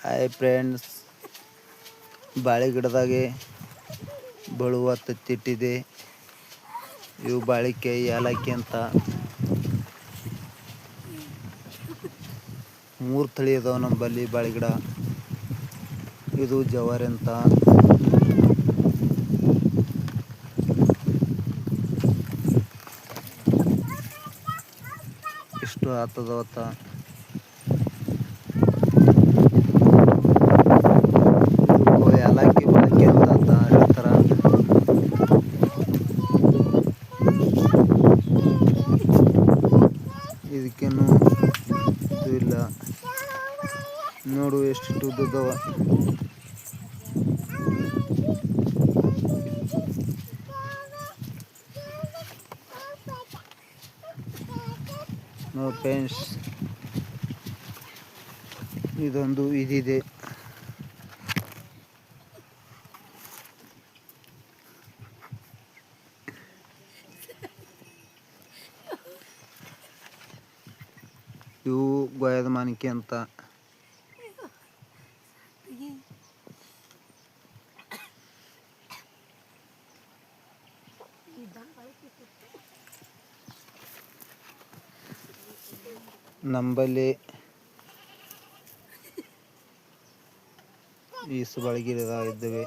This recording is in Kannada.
ಹಾಯ್ ಫ್ರೆಂಡ್ಸ್, ಬಾಳೆ ಗಿಡದಾಗೆ ಬಳುವ ತತ್ತಿಟ್ಟಿದೆ. ಇವು ಬಾಳಿಕಾಯಿ ಏಲಕ್ಕಿ ಅಂತ 3 ತಳಿ ಅದಾವ ನಮ್ಮಲ್ಲಿ ಬಾಳೆ ಗಿಡ. ಇದು ಜವಾರಿ ಅಂತ. ಇಷ್ಟು ಆತದವತ್ತ. ಏಲಕ್ಕಿ ಬಾಳಿಕೆ ಅಂತ ಹೇಳ್ತಾರ. ಇದಕ್ಕೇನು ಇದು ಇಲ್ಲ. ನೋಡು ಎಷ್ಟು ಉದ್ದದವ. ನೋಡಿ ಫ್ರೆಂಡ್ಸ್, ಇದೊಂದು ಇದಿದೆ. ಇವು ಗೋಯದ ಮಾನಿಕೆ ಅಂತ. ನಂಬಲ್ಲಿ ಈಸು ಬಾಳೆ ಗಿಡ ಇದ್ದಾವೆ.